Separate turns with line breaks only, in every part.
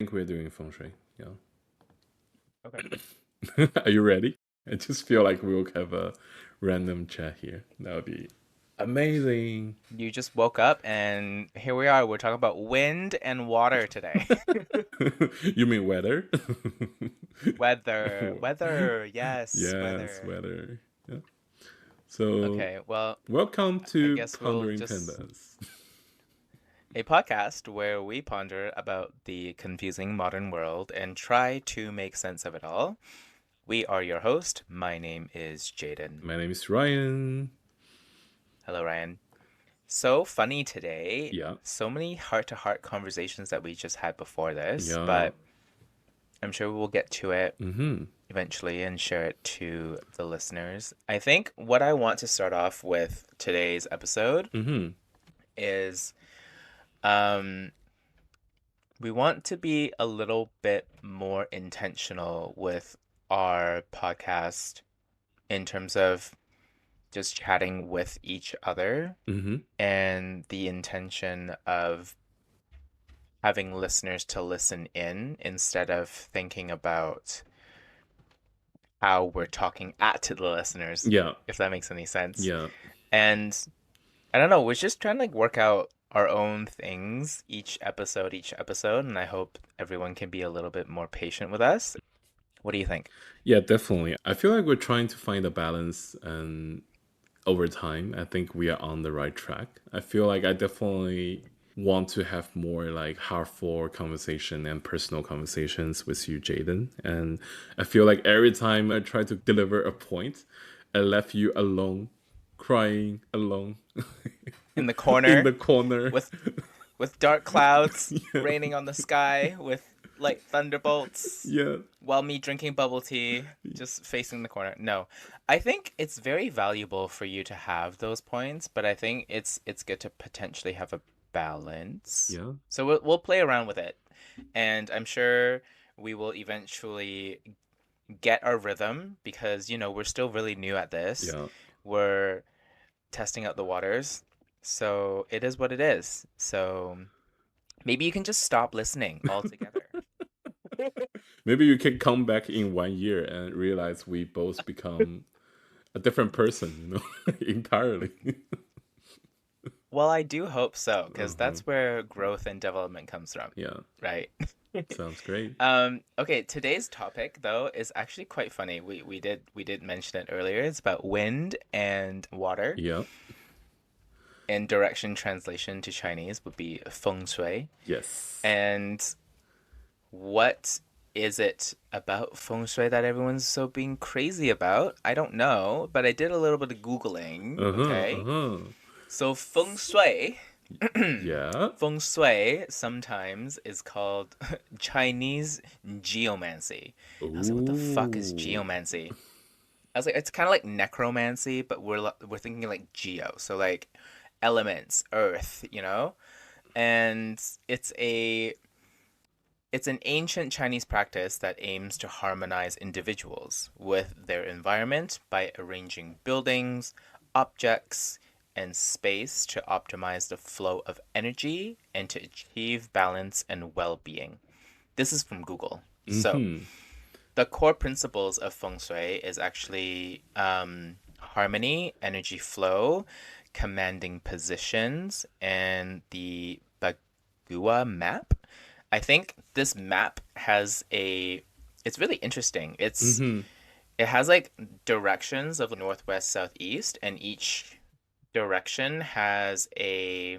think we're doing Feng Shui. Yeah.
Okay.
Are you ready? I just feel like we'll have a random chat here. That would be amazing.
You just woke up and here we are. We're talking about wind and water today.
You mean weather?
Weather. Weather. Yes,
Yes,
weather.
weather. Yeah. So,
Okay, well,
welcome
I
to
guess we'll
Pondering
just
Pandas.
a podcast where we ponder about the confusing modern world and try to make sense of it all. We are your host. My name is Jayden.
My name is Ryan.
Hello, Ryan. So funny today.
Yeah.
So many heart-to-heart conversations that we just had before this,
Yeah.
but I'm sure we'll get to it
Mm-hmm.
eventually and share it to the listeners. I think what I want to start off with today's episode
Mm-hmm.
is um, we want to be a little bit more intentional with our podcast in terms of just chatting with each other
Mm-hmm.
and the intention of having listeners to listen in instead of thinking about how we're talking at to the listeners,
Yeah.
if that makes any sense.
Yeah.
And I don't know, we're just trying to like work out our own things each episode, and I hope everyone can be a little bit more patient with us. What do you think?
Yeah, definitely. I feel like we're trying to find a balance, and over time, I think we are on the right track. I feel like I definitely want to have more like heartful conversation and personal conversations with you, Jayden. And I feel like every time I try to deliver a point, I left you alone, crying alone
In the
in the
corner
corner.
with dark clouds
Yeah.
raining on the sky with light thunderbolts
Yeah.
while me drinking bubble tea, just facing the corner. No, I think it's very valuable for you to have those points, but I think it's good to potentially have a balance.
Yeah.
So we'll play around with it, and I'm sure we will eventually get our rhythm because we're still really new at this.
Yeah.
We're testing out the waters, so it is what it is. So maybe you can just stop listening altogether.
Maybe you can come back in 1 year and realize we both become a different person, entirely.
Well, I do hope so, because
Uh-huh.
that's where growth and development comes from,
Yeah,
right?
sounds great.
Okay, today's topic though is actually quite funny. We did mention it earlier. It's about wind and water.
Yeah,
And direction translation to Chinese would be Feng Shui.
yes.
And what is it about Feng Shui that everyone's so being crazy about? I don't know, but I did a little bit of Googling,
Uh-huh,
okay?
uh-huh.
So Feng Shui
Yeah.
Feng Shui sometimes is called Chinese geomancy. I was like, what the fuck is
Ooh.
geomancy? I was like, it's kind of like necromancy, but we're thinking like geo, so like elements, earth, And it's an ancient Chinese practice that aims to harmonize individuals with their environment by arranging buildings, objects, and space to optimize the flow of energy and to achieve balance and well being. This is from Google. So,
Mm-hmm.
the core principles of Feng Shui is actually harmony, energy flow, commanding positions, and the Bagua map. I think this map it's really interesting.
Mm-hmm.
It has like directions of northwest, southeast, and each direction has a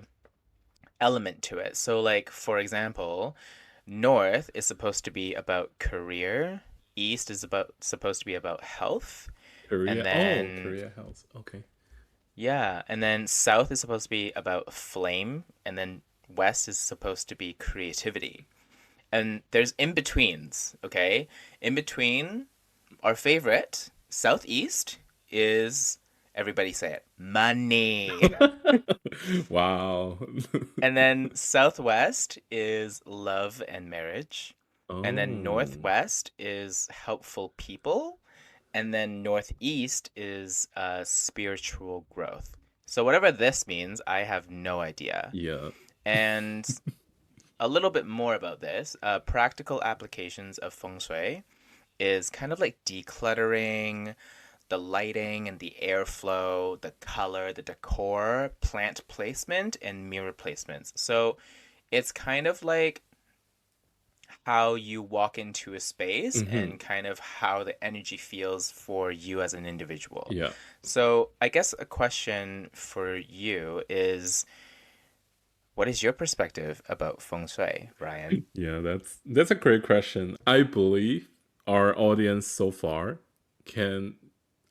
element to it. So like for example, north is supposed to be about career, east is about supposed to be about health, and
Korea. Oh,
then
Korea House. Okay.
yeah, and then south is supposed to be about flame, and then west is supposed to be creativity. And there's in-betweens, okay? In between, our favorite, southeast, is, everybody say it, money.
Wow.
And then southwest is love and marriage. And then
Oh.
northwest is helpful people. And then northeast is spiritual growth. So whatever this means, I have no idea.
Yeah.
And a little bit more about this. Practical applications of feng shui is kind of like decluttering, the lighting and the airflow, the color, the decor, plant placement, and mirror placements. So it's kind of like how you walk into a space
Hmm.
and kind of how the energy feels for you as an individual.
Yeah.
So I guess a question for you is, what is your perspective about feng shui, Ryan?
Yeah, that's a great question. I believe our audience so far can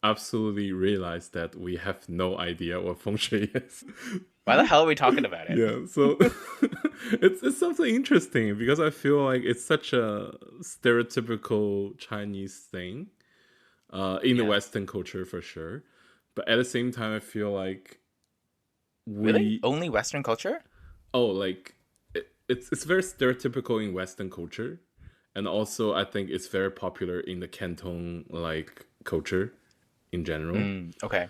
absolutely realize that we have no idea what feng shui is.
Why the hell are we talking about it?
Yeah, so it's something interesting because I feel like it's such a stereotypical Chinese thing in the
Yeah.
Western culture for sure. But at the same time, I feel like
Really?
we
Only Western culture?
like it's very stereotypical in Western culture, and also I think it's very popular in the Canton like culture in general.
Mm, okay.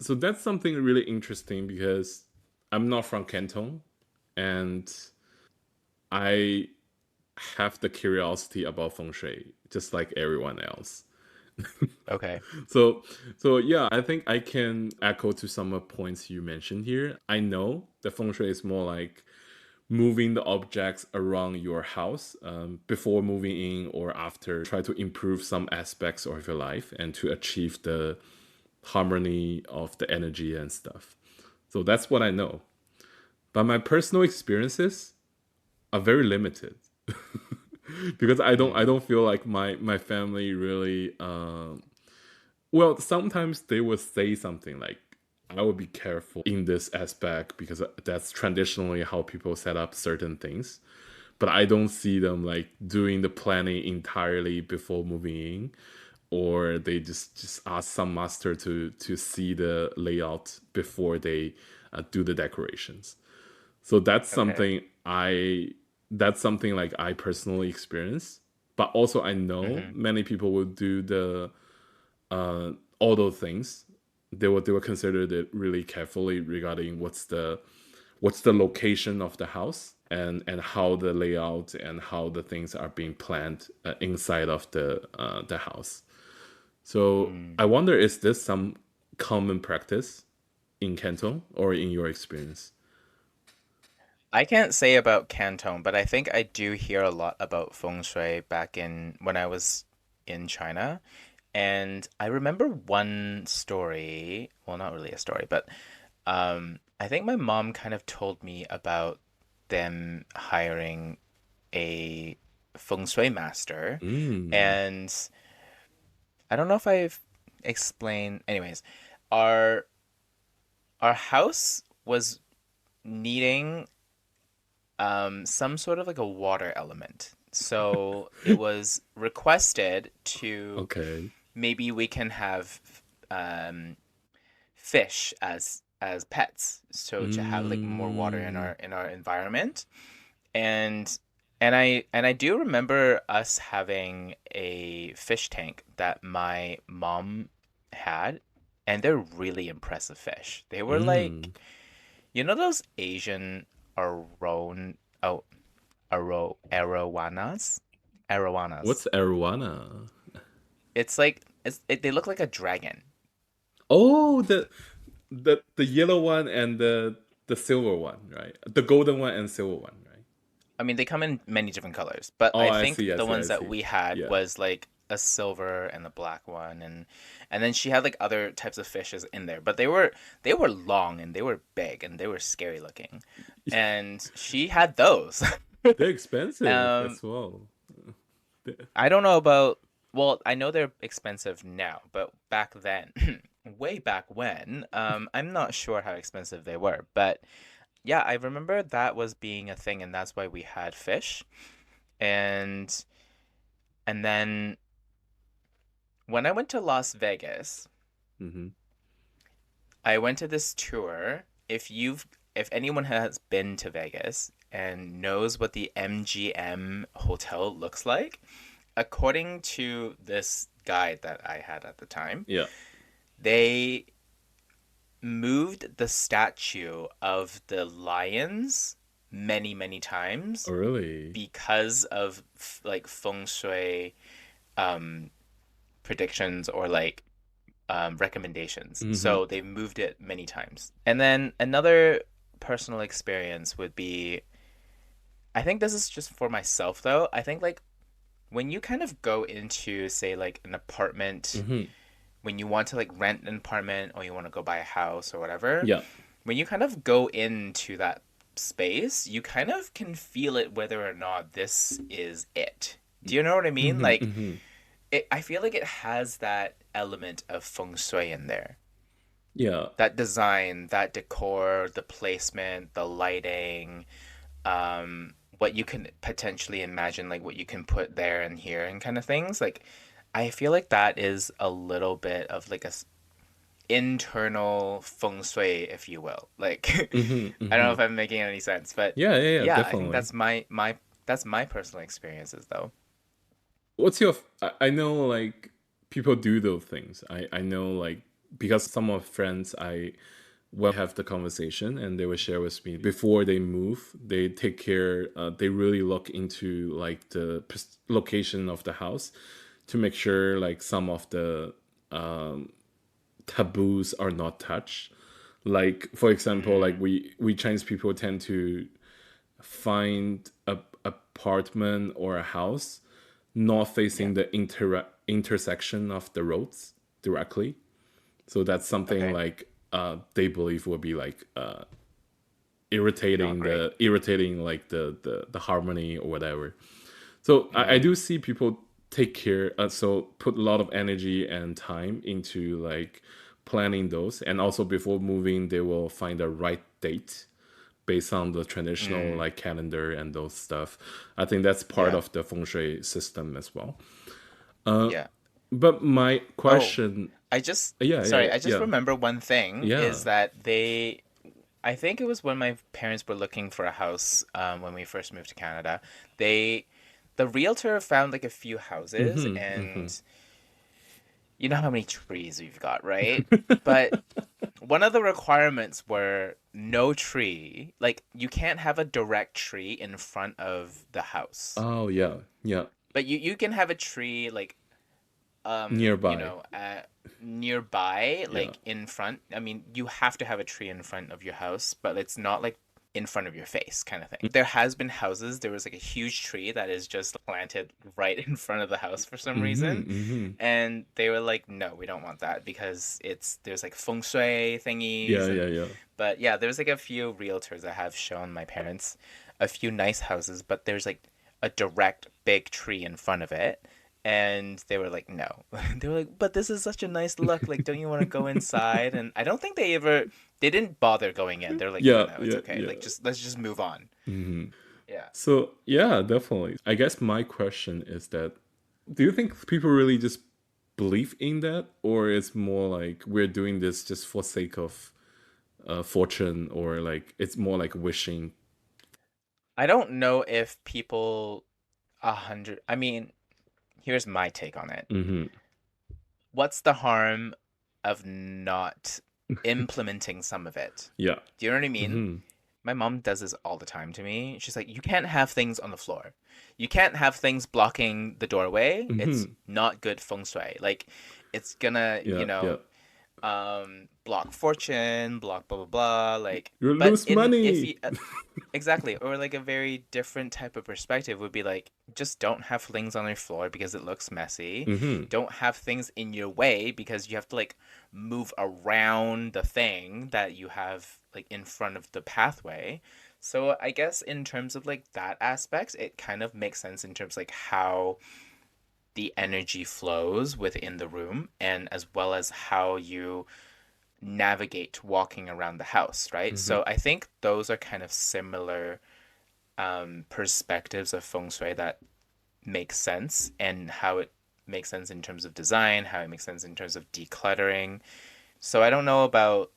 So that's something really interesting because I'm not from Canton, and I have the curiosity about feng shui just like everyone else.
Okay.
So so yeah, I think I can echo to some of points you mentioned here. I know the feng shui is more like moving the objects around your house before moving in or after. Try to improve some aspects of your life and to achieve the harmony of the energy and stuff. So that's what I know. But my personal experiences are very limited because I
Mm,
don't feel like my family really well, sometimes they would say something like, I would be careful in this aspect because that's traditionally how people set up certain things. But I don't see them like doing the planning entirely before moving in, or they just ask some master to see the layout before they do the decorations. So
okay.
that's something like I personally experience. But also I know
Mm-hmm.
many people will do the all those things. They will consider it really carefully regarding what's the location of the house and how the layout and how the things are being planned inside of the house. So
Mm.
I wonder, is this some common practice in Canton or in your experience?
I can't say about Canton, but I think I do hear a lot about feng shui back in when I was in China. And I remember one story, well, not really a story, but I think my mom kind of told me about them hiring a feng shui master.
Mm.
And I don't know if I've explained, anyways, our our house was needing some sort of like a water element. So it was requested to
Okay.
maybe we can have um, fish as pets, so to have like more water
Mm.
in our environment. And and I do remember us having a fish tank that my mom had, and they're really impressive fish. They were like,
Mm.
you know those Asian arowan oh arowanas? Arowanas.
What's arowana?
It's like they look like a dragon.
Oh, the yellow one and the silver one, right? The golden one and silver one, right?
I mean, they come in many different colors, but
Oh,
I
I
think
see, I
the
see,
ones
I
that
see.
we had
Yeah.
was like a silver and a black one, and then she had like other types of fishes in there, but they were long and they were big and they were scary looking, and she had those.
They're expensive
um,
as well.
I don't know about. Well, I know they're expensive now, but back then, way back when, I'm not sure how expensive they were, but yeah, I remember that was being a thing, and that's why we had fish. And then when I went to Las Vegas,
Hmm.
I went to this tour. If anyone has been to Vegas and knows what the MGM hotel looks like, according to this guide that I had at the time,
Yeah.
they moved the statue of the lions. many, many times
Oh, really?
because of like feng shui um, predictions or like recommendations.
Mm-hmm.
So they've moved it many times. And then another personal experience would be, I think this is just for myself though. I think like when you kind of go into, say, like an apartment,
Mm-hmm.
when you want to like rent an apartment or you want to go buy a house or whatever,
Yeah.
when you kind of go into that space, you kind of can feel it whether or not this is it. Do you know what I mean?
Mm-hmm.
Like,
Mm-hmm.
I feel like it has that element of feng shui in there.
Yeah.
That design, that decor, the placement, the lighting, what you can potentially imagine, like what you can put there and here and kind of things. Like, I feel like that is a little bit of like internal feng shui, if you will. Like,
Mm-hmm.
I don't know
Mm-hmm.
if I'm making any sense, but
Yeah, yeah, yeah,
yeah, I think
definitely.
that's my personal experiences though.
What's your? I know like people do those things. I know like because some of friends I will have the conversation and they will share with me before they move. They take care. They really look into like the location of the house to make sure like some of the taboos are not touched. Like for example, like
Mm,
we Chinese people tend to find a apartment or a house not
yeah.
facing the intersection of the roads directly. So that's something
Okay.
like they believe will be like
Not great.
irritating like the harmony or whatever. So I do
Mm,
see people take care, so put a lot of energy and time into like planning those, and also before moving, they will find the right date based on the traditional
mm,
like calendar and those stuff. I think that's part
yeah.
of the feng shui system as well.
Yeah.
But my
Oh,
question,
I just
yeah,
sorry,
yeah,
I just
yeah,
remember one thing
yeah.
is that they I think it was when my parents were looking for a house when we first moved to Canada. They the realtor found like a few houses
Mm-hmm, mm-hmm.
and you know how many trees we've got, right? But one of the requirements were no tree. Like you can't have a direct tree in front of the house.
Oh yeah, yeah.
But you can have a tree like
Nearby,
nearby,
yeah.
like in front. I mean, you have to have a tree in front of your house, but it's not like in front of your face kind of thing. There has been houses, there was like a huge tree that is just planted right in front of the house for some
Mm-hmm,
reason.
mm-hmm.
And they were like, no, we don't want that because there's like feng shui
Yeah,
thingies
yeah,
and
yeah.
but yeah, there's like a few realtors that have shown my parents a few nice houses, but there's like a direct big tree in front of it. And they were like, no. They were like, but this is such a nice look. Like, don't you want to go inside? And I don't think they didn't bother going in. They're like, no,
Yeah,
no, it's
yeah,
okay.
yeah.
Like, let's just move on.
Mm-hmm.
Yeah.
So yeah, definitely. I guess my question is that do you think people really just believe in that, or it's more like we're doing this just for sake of fortune, or like it's more like wishing?
I don't know if people 100. I mean, here's my take on it.
Mm-hmm.
What's the harm of not implementing some of it?
Yeah.
Do you know what I mean?
Mm-hmm.
My mom does this all the time to me. She's like, you can't have things on the floor. You can't have things blocking the doorway. It's
Mm-hmm.
not good feng shui. Like, it's gonna,
Yeah, yeah.
block fortune, block blah blah blah. Like,
You
but
lose
in if
money.
you exactly, or like a very different type of perspective would be like, just don't have things on your floor because it looks messy.
Mm-hmm.
Don't have things in your way because you have to like move around the thing that you have like in front of the pathway. So I guess in terms of like that aspect, it kind of makes sense in terms like how the energy flows within the room and as well as how you navigate walking around the house, right?
Mm-hmm.
So I think those are kind of similar perspectives of feng shui that make sense and how it makes sense in terms of design, how it makes sense in terms of decluttering. So I don't know about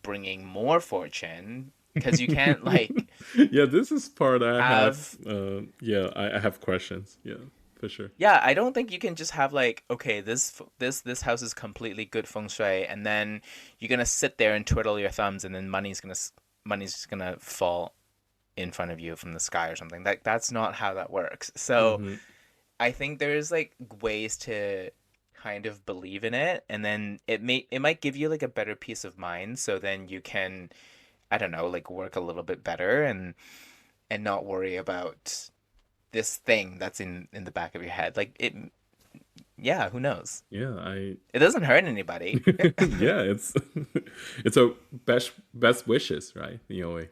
bringing more fortune because you can't like
Yeah, this is part I have.
have
Yeah, I have questions. Yeah, for sure.
yeah, I don't think you can just have like, okay, this house is completely good feng shui, and then you're gonna sit there and twiddle your thumbs, and then money's just gonna fall in front of you from the sky or something. That's not how that works. So
Mm-hmm.
I think there's like ways to kind of believe in it, and then it might give you like a better peace of mind, so then you can, I don't know, like work a little bit better and not worry about this thing that's in the back of your head. Like it, yeah, who knows?
Yeah, I
It doesn't hurt anybody.
yeah, it's a best wishes, right? In a way.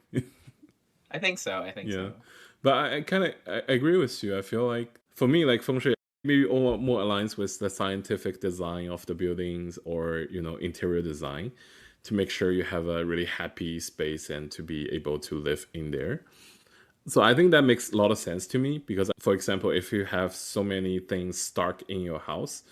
I think so. I think
Yeah,
so.
but I kind of I agree with you. I feel like for me, like feng shui maybe all more aligns with the scientific design of the buildings or interior design to make sure you have a really happy space and to be able to live in there. So I think that makes a lot of sense to me because, for example, if you have so many things stuck in your house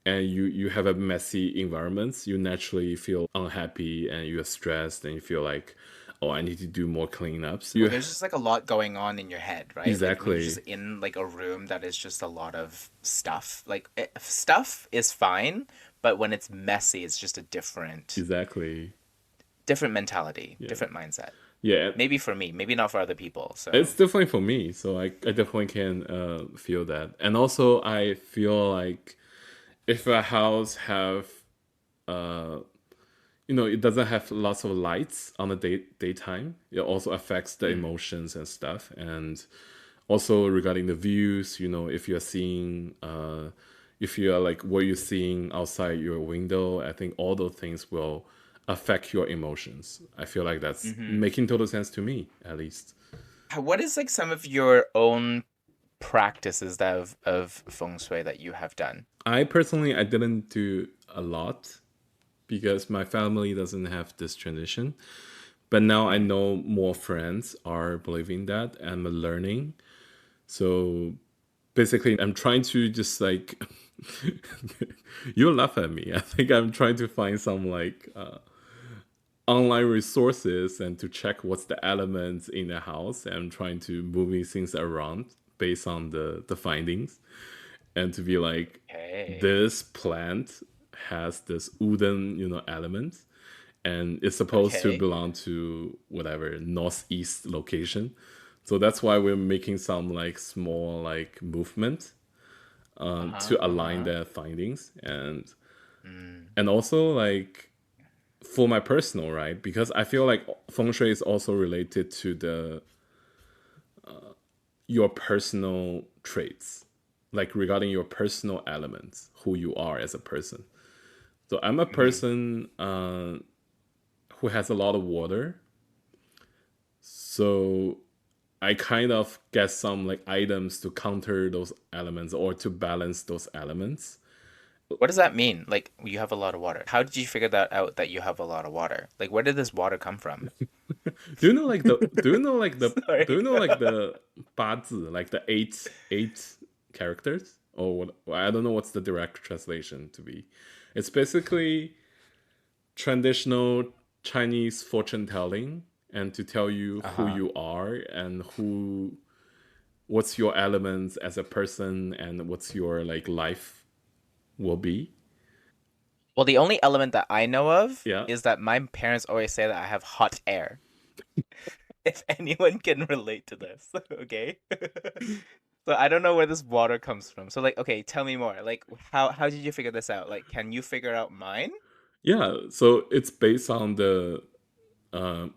and you have a messy environment, you naturally feel unhappy and you're stressed and you feel like, oh, I need to do more cleanups.
Well, there's just like a lot going on in your head, right? Like when you're just
Exactly,
in like a room that is just a lot of stuff. Like stuff is fine, but when it's messy, it's just a
exactly.
different mentality,
Yeah,
different mindset.
yeah.
Maybe for me, maybe not for other people.
It's
So,
definitely for me, so I definitely can feel that, and also I feel like if a house have uh, it doesn't have lots of lights on the daytime. It also affects the
mm,
emotions and stuff. And also regarding the views, if you're seeing, if you're like what you're seeing outside your window, I think all those things will affect your emotions. I feel like that's
hmm.
making total sense to me, at least.
What is like some of your own practices of feng shui that you have done?
I personally, I didn't do a lot because my family doesn't have this tradition. But now I
Mm.
know more friends are believing that and I'm learning. So basically, I'm trying to just like, you'll laugh at me. I think I'm trying to find some like online resources and to check what's the elements in the house and I'm trying to moving things around based on the findings and to be like,
Okay.
this plant has this wooden, element and it's supposed to
Okay.
belong to whatever northeast location. So that's why we're making some like small like movement
Uh-huh.
to align
Uh-huh.
their findings
Mm.
and also like for my personal right because I feel like feng shui is also related to the your personal traits like regarding your personal elements who you are as a person. So I'm a
Mm-hmm.
person who has a lot of water. So I kind of get some like items to counter those elements or to balance those elements.
What does that mean? Like you have a lot of water. How did you figure that out that you have a lot of water? Like where did this water come from?
Do you know like the do you know like the do
Sorry.
you know like the 八字 like the eight characters or what I don't know what's the direct translation to be. It's basically traditional Chinese fortune telling and to tell you who
Uh-huh.
you are and what's your elements as a person and what's your like life will be.
Well, the only element that I know of
Yeah.
is that my parents always say that I have hot air. If anyone can relate to this, okay? So I don't know where this water comes from. So like, okay, tell me more. Like how did you figure this out? Like, can you figure out mine?
Yeah. So it's based on the um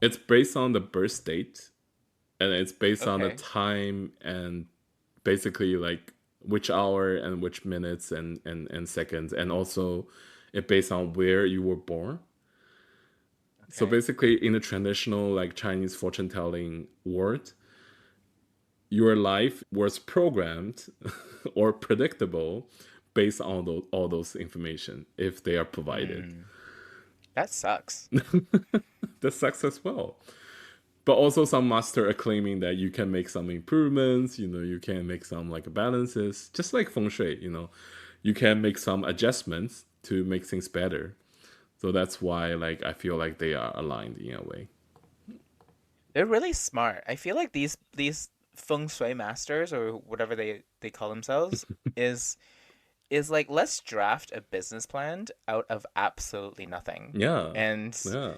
it's based on the birth date and it's based on the
Okay.
time and basically like which hour and which minutes and seconds and also it based on where you were born. So
Okay.
basically in the traditional like Chinese fortune telling world, your life was programmed or predictable based on all those information if they are provided.
Hmm. That sucks.
That sucks as well. But also some master are claiming that you can make some improvements, you can make some like balances, just like feng shui, you can make some adjustments to make things better. So that's why like I feel like they are aligned in a way.
They're really smart. I feel like these feng shui masters or whatever they call themselves is is like let's draft a business plan out of absolutely nothing.
Yeah.
And
Yeah.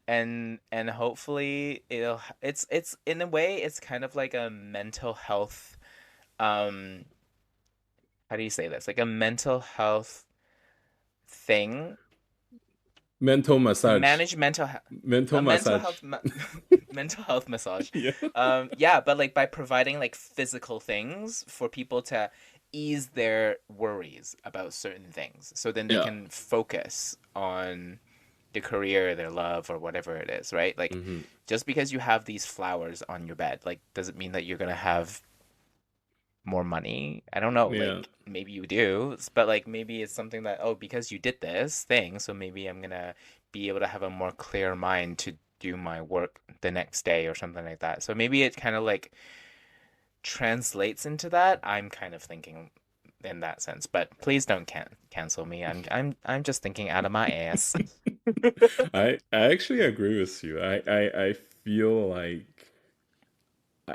and hopefully it's in a way it's kind of like a mental health, um how do you say this? Like a mental health thing
Mental
to
massage.
manage
Mental
a mental
massage.
health mental health massage.
Yeah.
Yeah, but like by providing like physical things for people to ease their worries about certain things, so then they
Yeah.
can focus on the career, their love, or whatever it is, right? Like,
Hmm.
just because you have these flowers on your bed, like, doesn't mean that you're gonna have more money. I don't know,
Yeah.
like, maybe you do, but like, maybe it's something that, oh, because you did this thing, so maybe I'm gonna be able to have a more clear mind to do my work the next day or something like that. So maybe it kind of like translates into that. I'm kind of thinking in that sense, but please don't cancel me. I'm just thinking out of my ass.
I actually agree with you. I feel like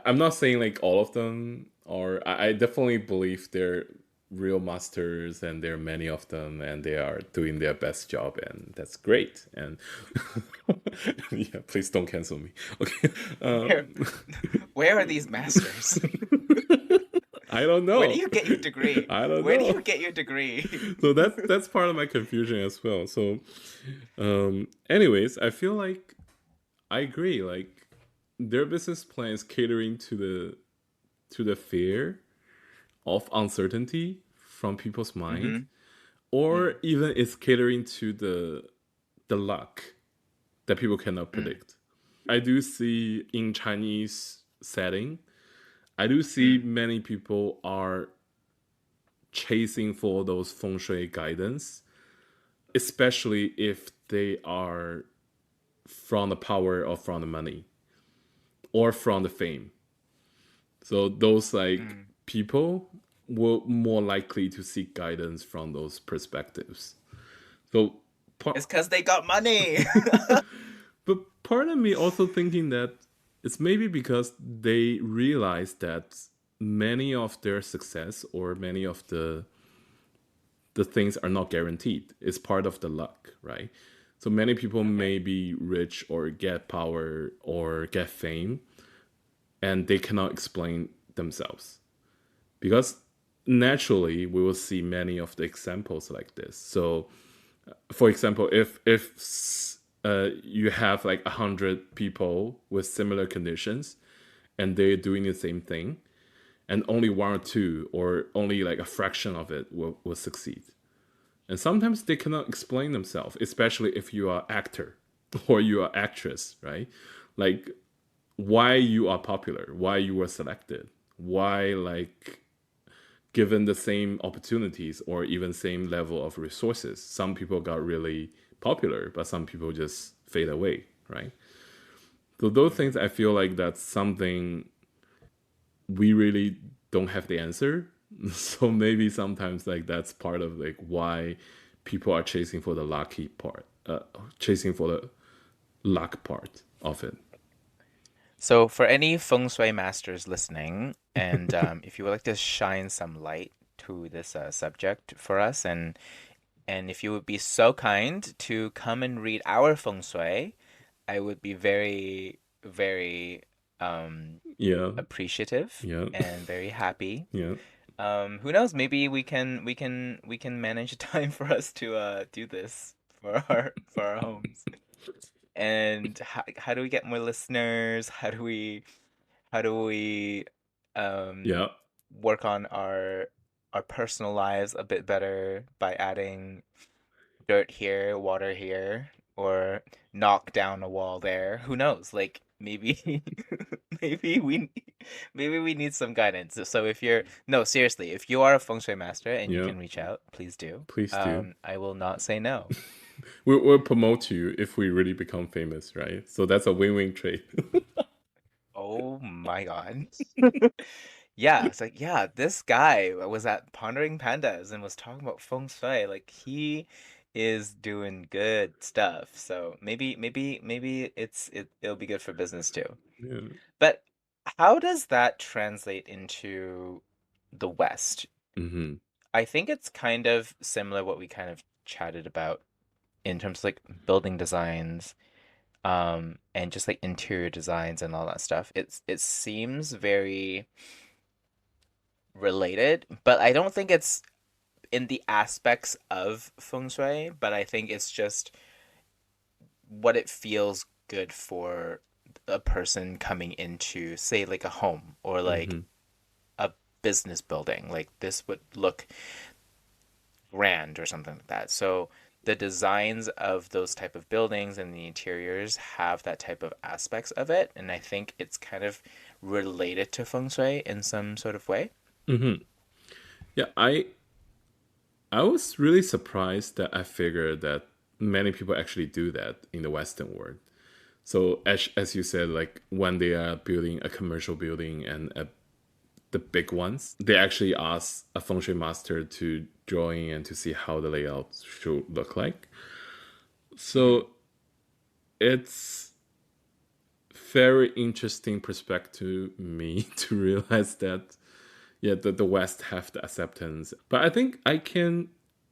I'm not saying like all of them are. I definitely believe they're real masters, and there are many of them, and they are doing their best job, and that's great. And yeah, please don't cancel me. Okay.
Where where are these masters?
I don't
Where do
know.
you get your degree?
I don't
Where do
know.
you get your degree?
So that's part of my confusion as well. So, anyways, I feel like I agree. Like their business plan is catering to the fear of uncertainty from people's mind,
Mm-hmm.
or
Mm,
even it's catering to the luck that people cannot
mm,
predict. I do see in Chinese setting, I do see
mm,
many people are chasing for those feng shui guidance, especially if they are from the power or from the money or from the fame. So those like
mm.
people were more likely to seek guidance from those perspectives. So part,
It's because they got money.
but part of me also thinking that it's maybe because they realize that many of their success or many of the things are not guaranteed. It's part of the luck, right? So many people
Okay.
may be rich or get power or get fame, and they cannot explain themselves because naturally we will see many of the examples like this. So for example, if you have like 100 people with similar conditions and they're doing the same thing, and only one or two or only like a fraction of it will succeed, and sometimes they cannot explain themselves, especially if you are actor or you are actress, right? Like why you are popular, why you were selected, why like given the same opportunities or even same level of resources, some people got really popular, but some people just fade away, right? So those things,
Mm.
I feel like that's something we really don't have the answer. So maybe sometimes like that's part of like why people are chasing for the lucky part, chasing for the luck part of it.
So, for any feng shui masters listening, and if you would like to shine some light to this subject for us, and if you would be so kind to come and read our feng shui, I would be very, very
Yeah,
appreciative
yeah,
and very happy.
yeah,
Who knows? Maybe we can manage a time for us to do this for our homes. And how do we get more listeners? How do we um
yeah.
work on our personal lives a bit better by adding dirt here, water here, or knock down a wall there? Who knows? Like maybe maybe we maybe we need some guidance. So if you're no, seriously, if you are a feng shui master and you
Yeah.
can reach out, please do.
Please do.
I will not say no.
We'll promote you if we really become famous, right? So that's a win-win trade.
Oh my God. Yeah, it's like, yeah, this guy was at Pondering Pandas and was talking about feng shui. Like he is doing good stuff. So maybe it'll be good for business too.
Yeah.
But how does that translate into the West?
Hmm.
I think it's kind of similar what we kind of chatted about in terms of like building designs. and just like interior designs and all that stuff. It seems very related, but I don't think it's in the aspects of feng shui, but I think it's just what it feels good for a person coming into, say, like a home or like
Mm-hmm.
a business building. Like this would look grand or something like that. So the designs of those type of buildings and the interiors have that type of aspects of it, and I think it's kind of related to feng shui in some sort of way.
Mm-hmm. Yeah, I was really surprised that I figured that many people actually do that in the Western world. So as you said, like when they are building a commercial building and the big ones, they actually ask a feng shui master to draw in and to see how the layout should look like.
Hmm.
So it's very interesting perspective to me to realize that yeah, the West have the acceptance. But I think I can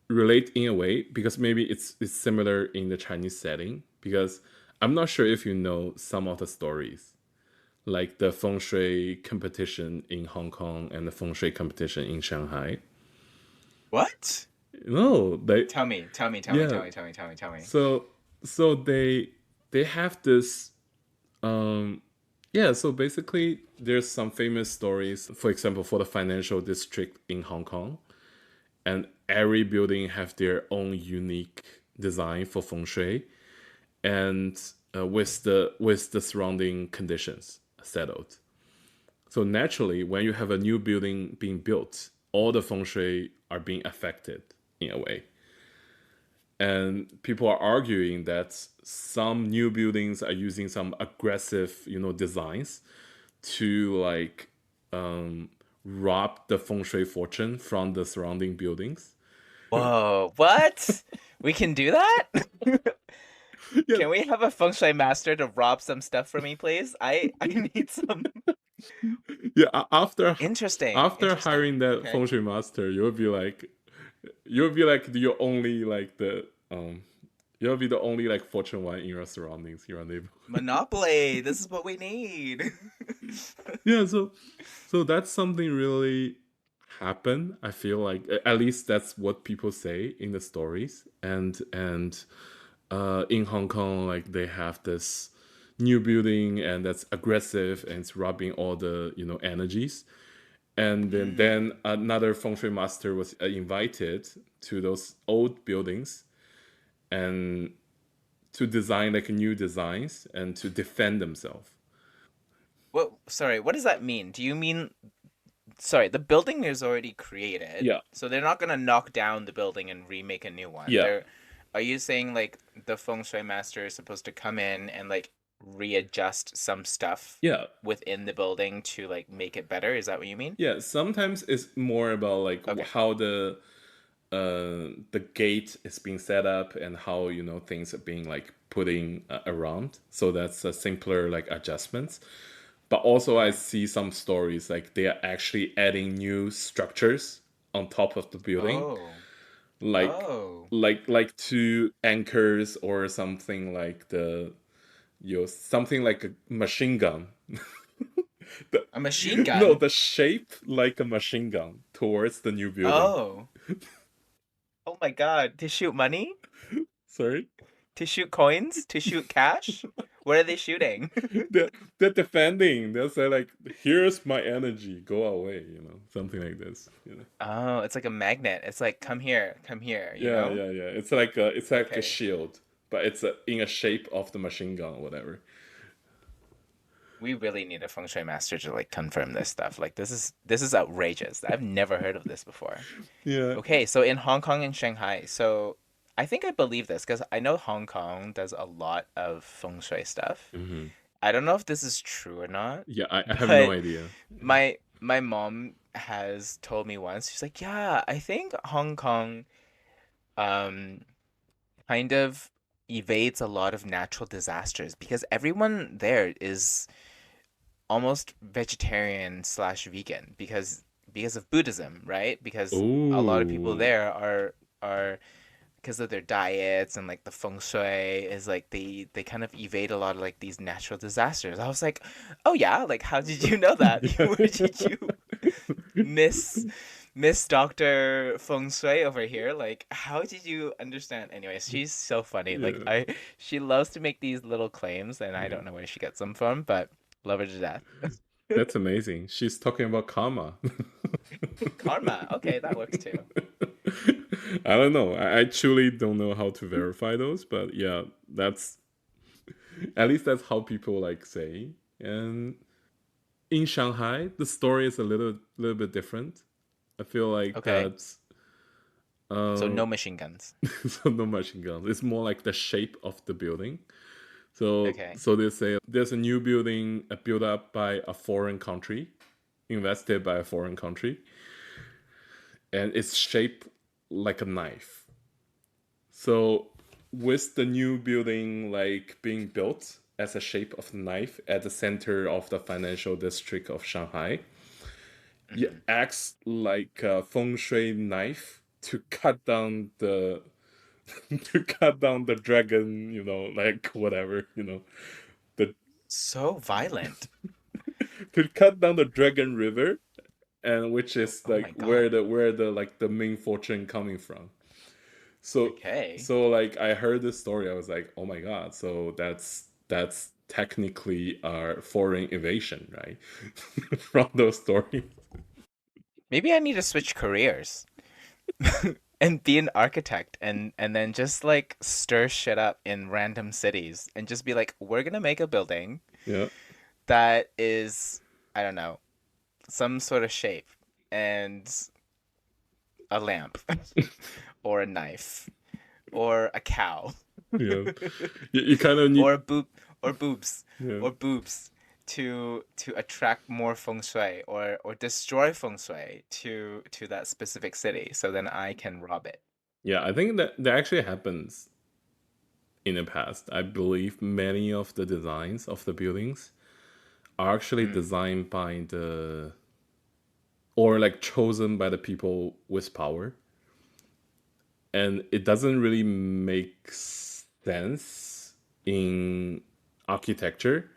relate in a way because maybe it's similar in the Chinese setting because I'm not sure if you know some of the stories like the feng shui competition in Hong Kong and the feng shui competition in Shanghai.
What?
No, they
Tell me, tell me, tell me,
yeah.
tell me, tell me, tell me, tell me.
So they have this yeah, so basically there's some famous stories, for example, for the financial district in Hong Kong, and every building have their own unique design for feng shui and with the surrounding conditions settled. So naturally, when you have a new building being built, all the feng shui are being affected in a way. And people are arguing that some new buildings are using some aggressive, designs to like rob the feng shui fortune from the surrounding buildings.
Whoa, what? We can do that?
Yeah,
Can we have a feng shui master to rob some stuff for me, please? I need some.
yeah.
Interesting,
After
interesting.
hiring that
Okay.
feng shui master, you'll be like you're only like the you'll be the only like fortune one in your surroundings, your neighborhood.
Monopoly. This is what we need.
Yeah, so that's something really happen. I feel like at least that's what people say in the stories, and in Hong Kong, like they have this new building and that's aggressive and it's rubbing all the energies. And then
Mm.
another feng shui master was invited to those old buildings and to design like new designs and to defend themselves.
What? Sorry, what does that mean? Do you mean sorry, the building is already created,
Yeah,
so they're not gonna knock down the building and remake a new one.
yeah,
They're Are you saying like the feng shui master is supposed to come in and like readjust some stuff
yeah.
within the building to like make it better? Is that what you mean?
Yeah, sometimes it's more about like
Okay.
how the gate is being set up and how things are being like putting around. So that's a simpler like adjustments. But also I
Okay.
see some stories like they are actually adding new structures on top of the building,
Oh.
like
Oh.
like two anchors or something like something like a machine gun. the,
A machine
no,
gun?
the shape like a machine gun towards the new building.
Oh. Oh my God. To shoot money?
Sorry.
To shoot coins? To shoot cash? What are they shooting?
they're, they're defending. They'll say like, "Here's my energy. Go away." Something like this.
Oh, it's like a magnet. It's like come here, you
Yeah,
know?
yeah, yeah. It's like a
Okay.
shield, but it's in a shape of the machine gun or whatever.
We really need a feng shui master to like confirm this stuff. Like this is outrageous. I've never heard of this before.
Yeah.
Okay, so in Hong Kong and Shanghai, so I think I believe this because I know Hong Kong does a lot of feng shui stuff.
Hmm.
I don't know if this is true or not,
Yeah, I have no
but
idea.
my mom has told me once. She's like, "Yeah, I think Hong Kong um kind of evades a lot of natural disasters because everyone there is almost vegetarian slash vegan because of Buddhism, right? Because a lot of people
Oh.
there are because of their diets and like the feng shui is like they kind of evade a lot of like these natural disasters. I was like, oh yeah, like how did you know that? Where did you miss Miss Doctor Feng Shui over here? Like how did you understand? Anyways, she's so funny. Like
Yeah,
I she loves to make these little claims, and I
yeah.
don't know where she gets them from, but love her to death.
That's amazing. She's talking about karma.
Karma. Okay, that works too.
I don't know. I truly don't know how to verify those, but yeah, that's at least that's how people like say. And in Shanghai, the story is a little bit different. I feel like
Okay.
that's
So
uh,
no machine guns.
so no machine guns. It's more like the shape of the building.
Okay.
So they say there's a new building built up by a foreign country, invested by a foreign country, and it's shaped like a knife. So with the new building like being built as a shape of a knife at the center of the financial district of Shanghai, it
Hmm.
acts like a feng shui knife to cut down the to cut down the dragon, like whatever, the
So violent.
to cut down the dragon river, and which
Oh,
is
oh
like
my
where
God.
the like the main fortune coming from. So
Okay.
so like I heard this story, I was like, oh my god, so that's technically our foreign invasion, right? From those stories.
Maybe I need to switch careers and be an architect and then just like stir shit up in random cities and just be like, we're gonna make a building
Yeah,
that is, I don't know, some sort of shape and a lamp or a knife or a cow
yeah. You kind of
or
need,
a boob or boobs
yeah.
or boobs to attract more feng shui or destroy feng shui to that specific city so then I can rob it.
Yeah, I think that actually happens in the past. I believe many of the designs of the buildings are actually
Mm.
designed by the or like chosen by the people with power, and it doesn't really make sense in architecture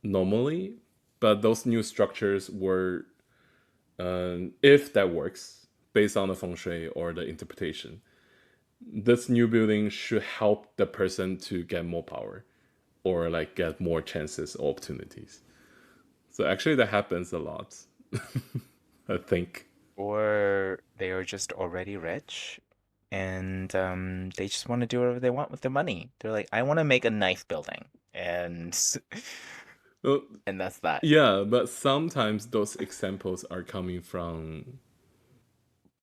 normally, but those new structures were, if that works based on the feng shui or the interpretation, this new building should help the person to get more power or like get more chances or opportunities. So actually that happens a lot. I think.
Or they are just already rich and they just want to do whatever they want with their money. They're like, I want to make a knife building, and
Well,
and that's that.
yeah, but sometimes those examples are coming from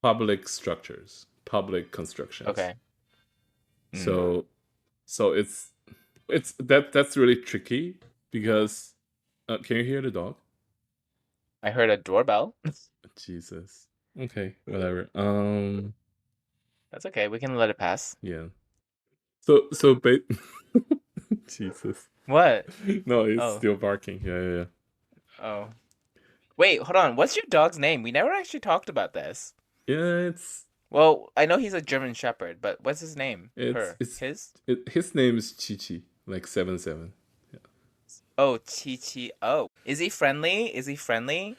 public structures, public constructions.
Okay. Mm.
So so it's that's really tricky because can you hear the dog?
I heard a doorbell.
Jesus. Okay, whatever.
That's okay. We can let it pass.
Yeah. So Jesus.
What?
No, it's
Oh.
still barking. Yeah, yeah, yeah.
Oh. Wait, hold on. What's your dog's name? We never actually talked about this.
Yeah,
Well, I know he's a German Shepherd, but what's his name?
it's
Her.
it's
His?
his name is Qiqi, like 7 7. Yeah.
Oh, Qiqi. Oh. Is he friendly? Is he friendly?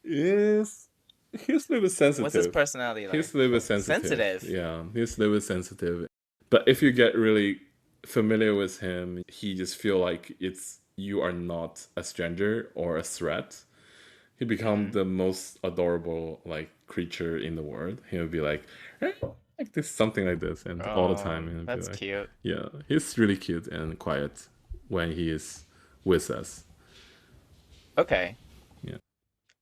Is he's a little bit
What's his
sensitive.
personality like?
He's a little bit sensitive.
Sensitive.
Yeah, he's a little bit sensitive. But if you get really familiar with him, he just feel like it's you are not a stranger or a threat. He become
Mm.
the most adorable like creature in the world. He'll be "Eh, like this something like this," and all the
Oh,
time he'll be
that's
like,
cute.
"Yeah, he's really cute and quiet when he is with us."
Okay.
Yeah,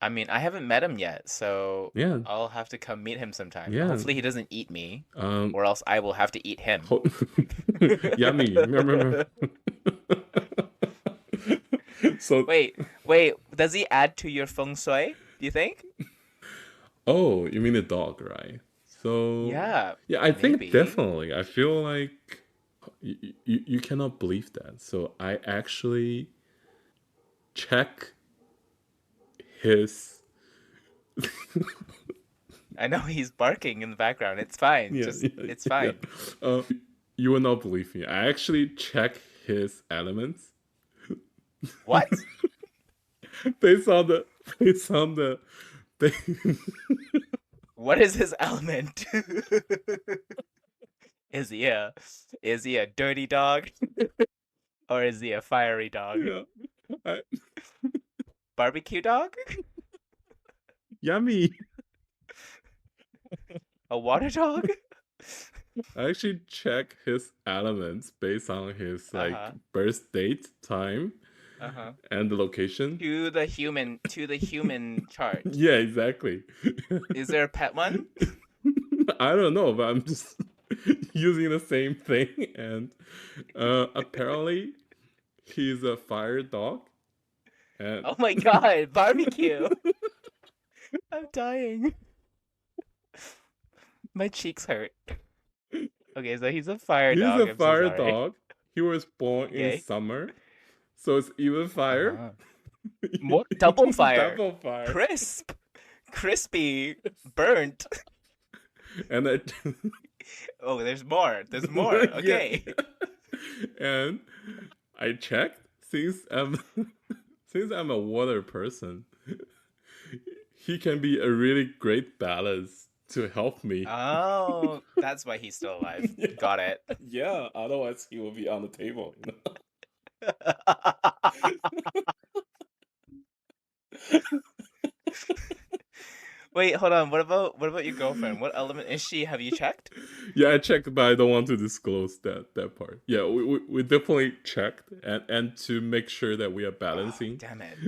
I mean, I haven't met him yet, so
yeah,
I'll have to come meet him sometime.
yeah.
Hopefully he doesn't eat me,
Um,
or else I will have to eat him.
Ho- Yummy. So,
Wait, wait, does he add to your feng shui? Do you think?
oh, you mean a dog, right? So,
Yeah,
yeah, I think
maybe.
definitely. I feel like you cannot believe that. So, I actually check his
I know he's barking in the background. It's fine.
Yeah,
Just
yeah,
it's
yeah.
fine.
Uh, you will not believe me. I actually check his elements
What?
based on the based on the ba-
What is his element? Is he a is he a dirty dog or is he a fiery dog?
yeah. I,
Barbecue dog?
yummy.
A water dog?
I actually check his elements based on his like
Uh-huh.
birth date, time,
Uh-huh.
and the location.
To the human chart.
Yeah, exactly.
Is there a pet one?
I don't know, but I'm just using the same thing, and apparently he's a fire dog, and
Oh my god, barbecue. I'm dying. My cheeks hurt. Okay, so he's a fire
he's
dog.
a
I'm so
fire
sorry.
dog. He was born in
Okay.
summer, so it's even fire.
Uh-huh. More double fire.
Double fire.
Crisp. Crispy. Burnt.
And I,
Oh, there's more. There's more.
yeah,
Okay.
and I checked since I'm a water person, he can be a really great balance to help me.
Oh, that's why he's still alive.
Yeah,
Got it.
yeah, otherwise he will be on the table.
Wait, hold on. What about your girlfriend? What element is she? Have you checked?
Yeah, I checked, but I don't want to disclose that part. Yeah, we definitely checked, and to make sure that we are
Oh,
balancing.
damn it.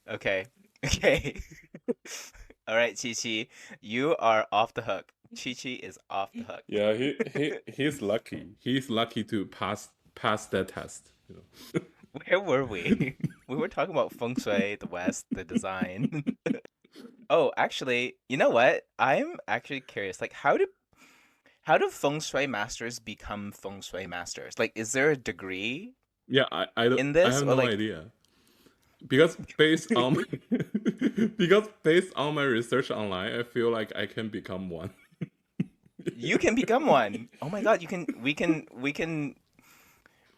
Okay. Okay. All right, Qiqi, you are off the hook. Qiqi is off the hook.
Yeah, he's lucky. He's lucky to pass that test.
Where were we? We were talking about feng shui, the West, the design. Oh, actually, you know what? I'm actually curious. Like, how do feng shui masters become feng shui masters? Like, is there a degree
Yeah,
in
I
this,
have
or
no
like
idea because based on because based on my research online, I feel like I can become one.
you can become one? Oh my God, you can.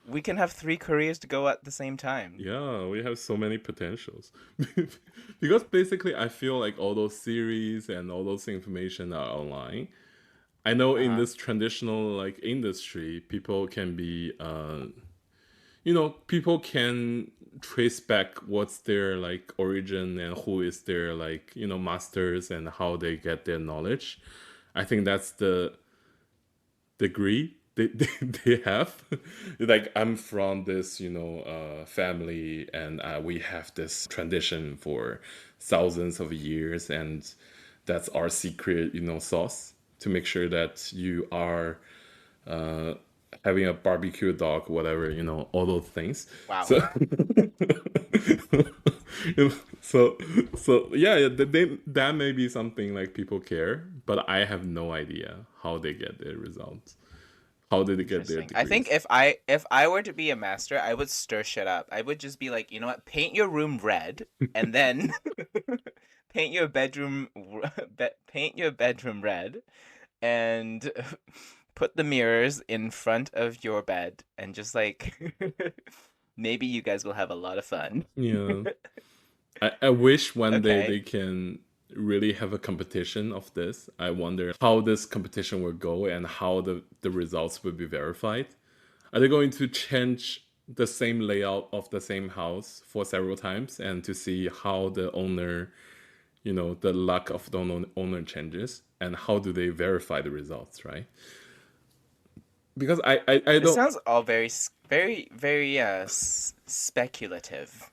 We can have three careers to go at the same time.
Yeah, we have so many potentials. Because basically, I feel like all those series and all those information are online. I know in
Uh-huh.
this traditional like industry, people can be, people can trace back what's their like origin and who is their like masters and how they get their knowledge. I think that's the degree they have. Like I'm from this family, and we have this tradition for thousands of years, and that's our secret sauce to make sure that you are uh, having a barbecue dog, whatever, all those things.
Wow.
So so yeah, that may be something like people care, but I have no idea how they get their results. How did they get their
Interesting. I think
degrees?
if I were to be a master, I would stir shit up. I would just be like, you know what? Paint your room red, and then paint your bedroom paint your bedroom red, and put the mirrors in front of your bed, and just like maybe you guys will have a lot of fun.
Yeah, I wish one day they
Okay.
can really have a competition of this. I wonder how this competition will go and how the results will be verified. Are they going to change the same layout of the same house for several times and to see how the owner, the luck of the owner changes, and how do they verify the results, right? Because I
This
don't
sounds all very, very speculative.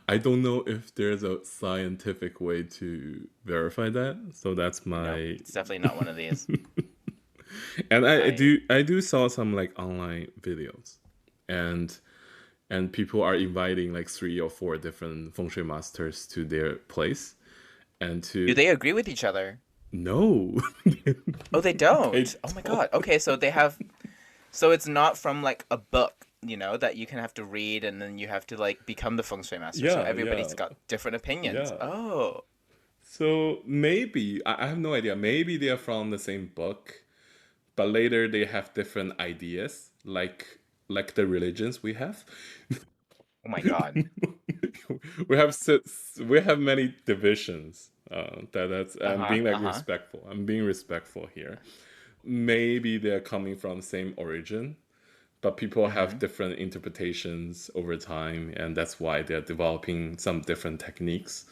I don't know if there's a scientific way to verify that. So that's
Nope,
my
it's definitely not one of these.
and
I
I do saw some like online videos, and people are inviting like 3 or 4 different feng shui masters to their place and
Do
to
they agree with each other?
no.
Oh, they
They
don't. Oh my
don't.
God. Okay, so it's not from like a book, that you can have to read and then you have to like become the feng shui master. So
Yeah,
everybody's
yeah,
got different opinions.
yeah.
Oh,
So maybe I have no idea. Maybe they are from the same book, but later they have different ideas, like the religions we have.
Oh my God.
We have many divisions. That's I'm
Uh-huh.
being like
Uh-huh.
respectful. I'm being respectful here. Maybe they're coming from same origin, but people have
Mm-hmm.
different interpretations over time, and that's why they're developing some different techniques.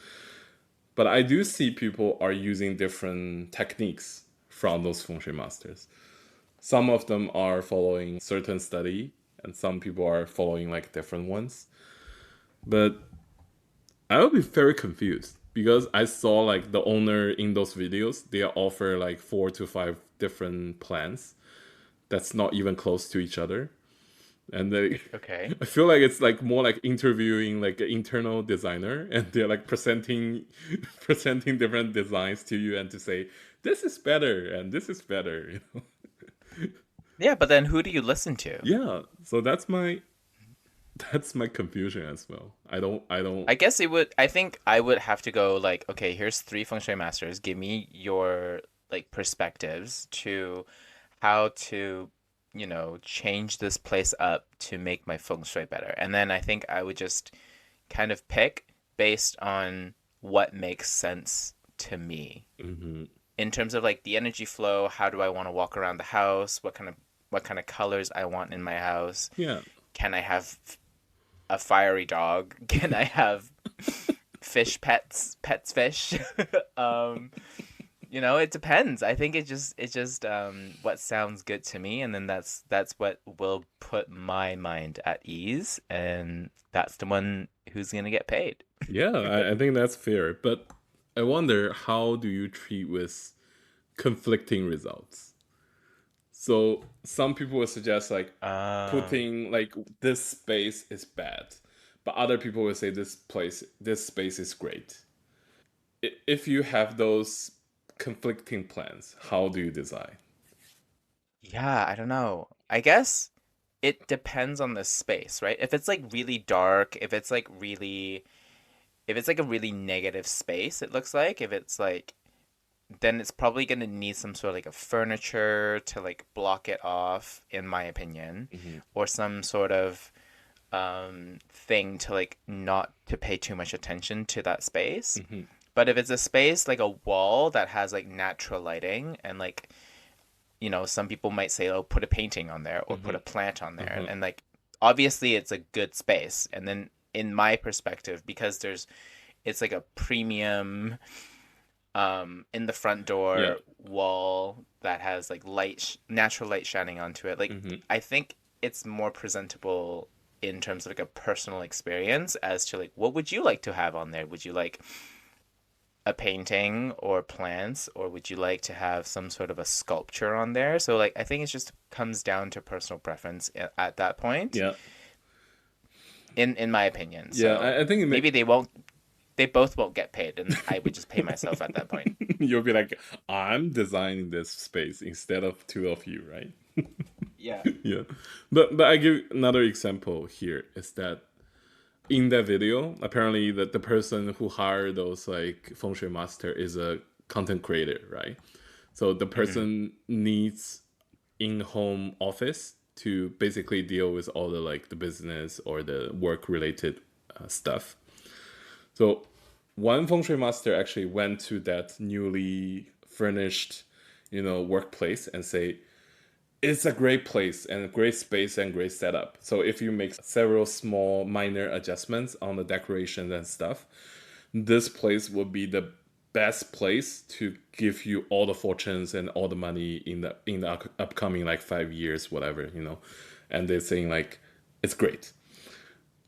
But I do see people are using different techniques from those feng shui masters. Some of them are following certain study, and some people are following like different ones. But I would be very confused because I saw like the owner in those videos, they offer like 4 to 5 different plans that's not even close to each other. And they,
Okay.
I feel like it's like more like interviewing like an internal designer, and they're like presenting presenting different designs to you and to say this is better and this is better.
Yeah, but then who do you listen to?
Yeah, so that's my confusion as well. I don't.
I think I would have to go like, okay, here's three feng shui masters. Give me your like perspectives to how to, change this place up to make my feng shui better. And then I think I would just kind of pick based on what makes sense to me
Hmm.
in terms of like the energy flow. How do I want to walk around the house? What kind of colors I want in my house?
Yeah.
Can I have a fiery dog? Can I have fish pets fish? um, it depends. I think it just what sounds good to me, and then that's what will put my mind at ease, and that's the one who's gonna get paid.
Yeah, I think that's fair. But I wonder, how do you treat with conflicting results? So some people would suggest like
Um,
putting like this space is bad, but other people would say this space is great. If you have those conflicting plans, how do you decide?
yeah, I don't know. I guess it depends on the space, right? If it's like really dark, if it's like a really negative space, it looks like, if it's like then it's probably going to need some sort of like a furniture to like block it off, in my opinion,
Hmm.
or some sort of thing to like not to pay too much attention to that space.
Hmm.
But if it's a space like a wall that has like natural lighting and like, some people might say, oh, put a painting on there or put
Hmm.
a plant on there.
Uh-huh.
And like, obviously it's a good space. And then in my perspective, because it's like a premium in the front
Yeah.
door wall that has like natural light shining onto it. Like
Hmm.
I think it's more presentable in terms of like a personal experience as to like what would you like to have on there? Would you like a painting or plants, or would you like to have some sort of a sculpture on there? So like I think it just comes down to personal preference at that point,
Yeah.
in my opinion.
Yeah.
So
I think it
maybe
make
they both won't get paid, and I would just pay myself at that point.
you'll be like, I'm designing this space instead of two of you, right?
Yeah.
Yeah. But I give another example here is that in that video, apparently that the person who hired those like feng shui master is a content creator, right? So the
Hmm.
person needs in-home office to basically deal with all the like the business or the work related stuff. So one feng shui master actually went to that newly furnished, workplace and say, it's a great place and a great space and great setup. So if you make several small minor adjustments on the decorations and stuff, this place will be the best place to give you all the fortunes and all the money in the upcoming like 5 years, whatever. And they're saying like it's great.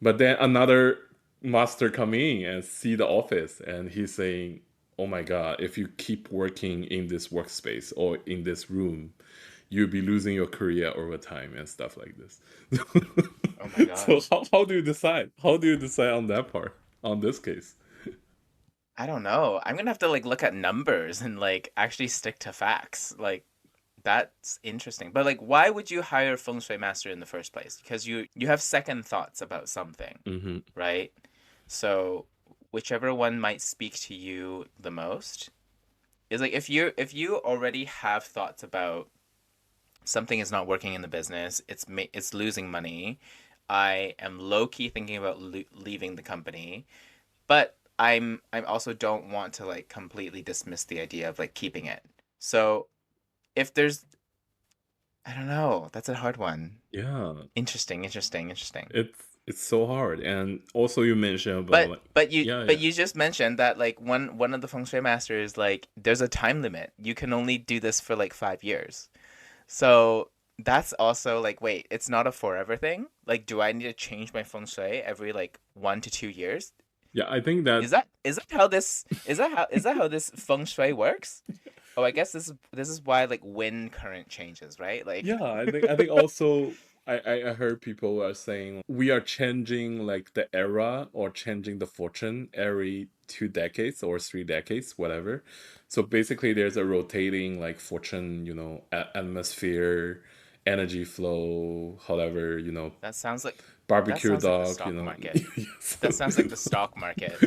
But then another master come in and see the office, and he's saying, "Oh my god, if you keep working in this workspace or in this room, you'll be losing your career over time and stuff like this."
Oh my
So
God.
how do you decide? How do you decide on that part? On this case?
I don't know. I'm gonna have to like look at numbers and like actually stick to facts. Like that's interesting. But like why would you hire a feng shui master in the first place? Because you have second thoughts about something,
Hmm.
right? So whichever one might speak to you the most. Is like if you already have thoughts about something is not working in the business, it's losing money. I am low key thinking about leaving the company, but I also don't want to like completely dismiss the idea of like keeping it. So if there's I don't know, that's a hard one.
Yeah,
Interesting, interesting, interesting.
it's so hard. And also you mentioned about
But
like,
but you
yeah,
but
yeah.
you just mentioned that like one of the feng shui masters like there's a time limit. You can only do this for like 5 years. So that's also like wait, it's not a forever thing. Like, do I need to change my feng shui every like 1 to 2 years?
Yeah, I think that
Is that how this feng shui works? Oh, I guess this is why like wind current changes, right? Like
yeah, I think also I heard people are saying we are changing like the era or changing the fortune every 2 decades or 3 decades, whatever. So basically there's a rotating like fortune, atmosphere, energy flow, however,
that sounds like that
barbecue
sounds like the
dog,
stock market.
Yes.
That sounds like the stock market.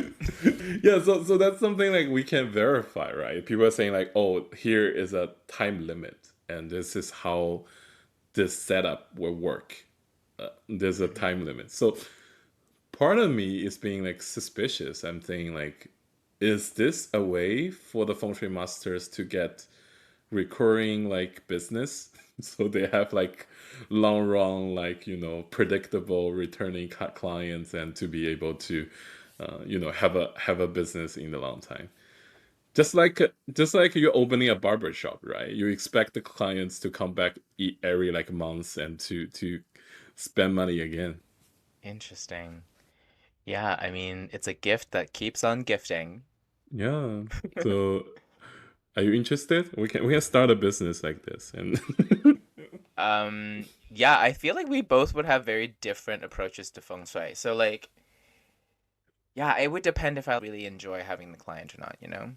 Yeah, so that's something like we can verify, right? People are saying like, oh, here is a time limit, and this is how this setup will work. There's a
Mhm.
time limit. So part of me is being like suspicious. I'm saying like, is this a way for the feng shui masters to get recurring like business? So they have like long run, like, predictable returning clients, and to be able to, have a business in the long time. Just like you're opening a barber shop, right? You expect the clients to come back every like months and to spend money again.
Interesting. Yeah, I mean, it's a gift that keeps on gifting.
Yeah. So are you interested? We can start a business like this, and
Yeah, I feel like we both would have very different approaches to feng shui. So like, yeah, it would depend if I really enjoy having the client or not, you know?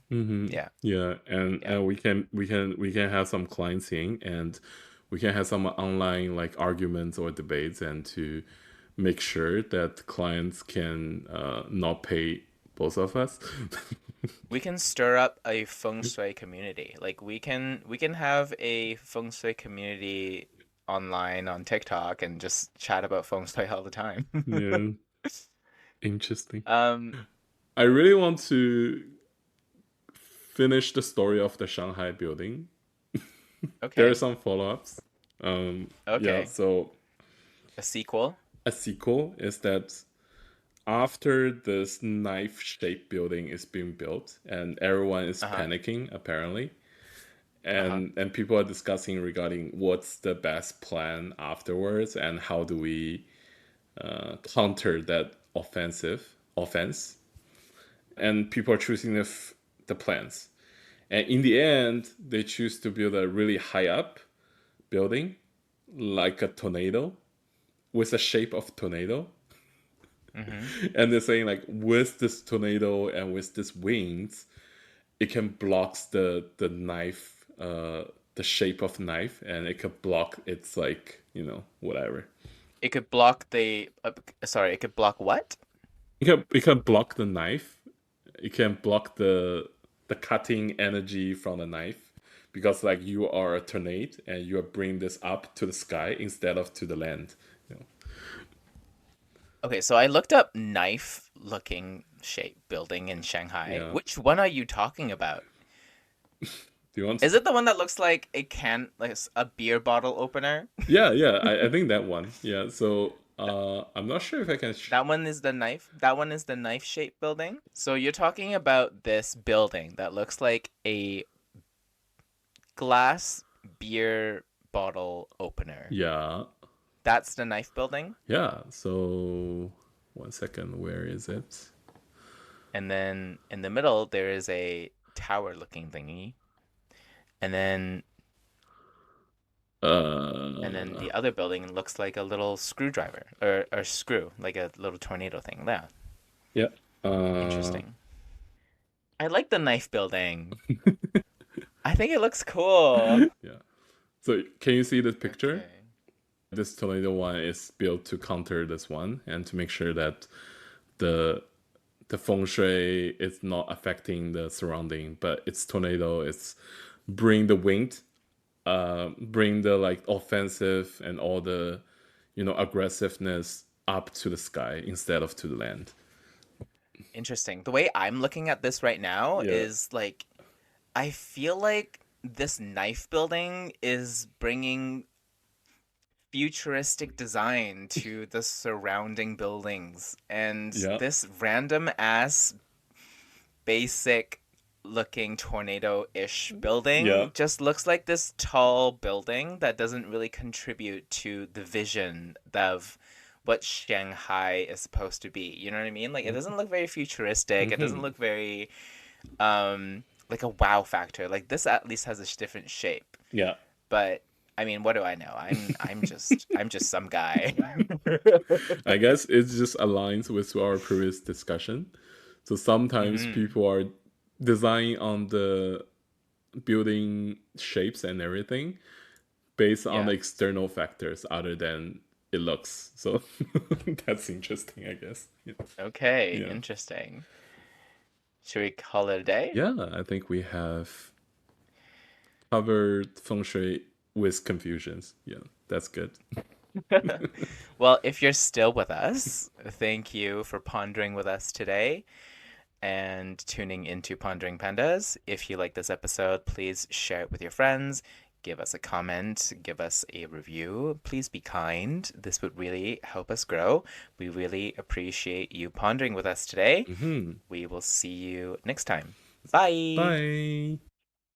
Yeah,
yeah,
yeah.
and we can have some clients in, and we can have some online like arguments or debates, and to make sure that clients can not pay both of us.
We can stir up a feng shui community. Like we can have a feng shui community online on TikTok and just chat about feng shui all the time.
Yeah, interesting.
Um,
I really want to finish the story of the Shanghai building. There are
okay.
some follow-ups. Yeah,
Okay.
so
A sequel?
a sequel is that after this knife-shaped building is being built, and everyone is
Uh-huh.
panicking apparently,
Uh-huh.
and people are discussing regarding what's the best plan afterwards, and how do we counter that offense, and people are choosing the plans. And in the end, they choose to build a really high up building, like a tornado, with a shape of tornado.
Mm-hmm.
And they're saying like, with this tornado and with this wings, it can block the knife, the shape of knife, and it could block its like, whatever.
It could block the sorry, it could block what?
It can block the knife. It can block the cutting energy from the knife, because like you are a tornado and you are bringing this up to the sky instead of to the land. You know?
Okay, so I looked up knife looking shape building in Shanghai.
Yeah.
Which one are you talking about?
Do you want?
Is it the one that looks like a can, like a beer bottle opener?
Yeah, yeah. I think that one. Yeah. So I'm not sure if I can.
That one is the knife. That one is the knife shaped building. So you're talking about this building that looks like a glass beer bottle opener.
Yeah.
That's the knife building.
Yeah. So 1 second. Where is it?
And then in the middle there is a tower looking thingy. And then and then
Uh.
the other building looks like a little screwdriver or screw, like a little tornado thing. Yeah.
Yeah. Uh.
Interesting. I like the knife building. I think it looks cool.
Yeah. So can you see the picture?
Okay.
This tornado one is built to counter this one, and to make sure that the the feng shui is not affecting the surrounding, but it's tornado. It's bring the wind, bring the like offensive and all the, aggressiveness up to the sky instead of to the land.
Interesting. The way I'm looking at this right now
Yeah.
is like I feel like this knife building is bringing futuristic design to the surrounding buildings. And
Yeah.
this random ass basic looking tornado-ish
Yeah.
building just looks like this tall building that doesn't really contribute to the vision of what Shanghai is supposed to be. You know what I mean? Like it doesn't look very futuristic. It doesn't
Hmm.
look very like a wow factor. Like this at least has a different shape.
Yeah.
But I mean, what do I know? I'm just some guy.
I guess it just aligns with our previous discussion. So sometimes
Hmm.
people are designing on the building shapes and everything based on
Yeah.
the external factors other than it looks. So that's interesting, I guess. Yeah.
Okay,
Yeah.
interesting. Should we call it a day?
Yeah, I think we have covered feng shui with confusions. Yeah, that's good.
Well, if you're still with us, thank you for pondering with us today and tuning into Pondering Pandas. If you like this episode, please share it with your friends. Give us a comment, give us a review. Please be kind. This would really help us grow. We really appreciate you pondering with us today.
Hmm.
We will see you next time. Bye.
Bye.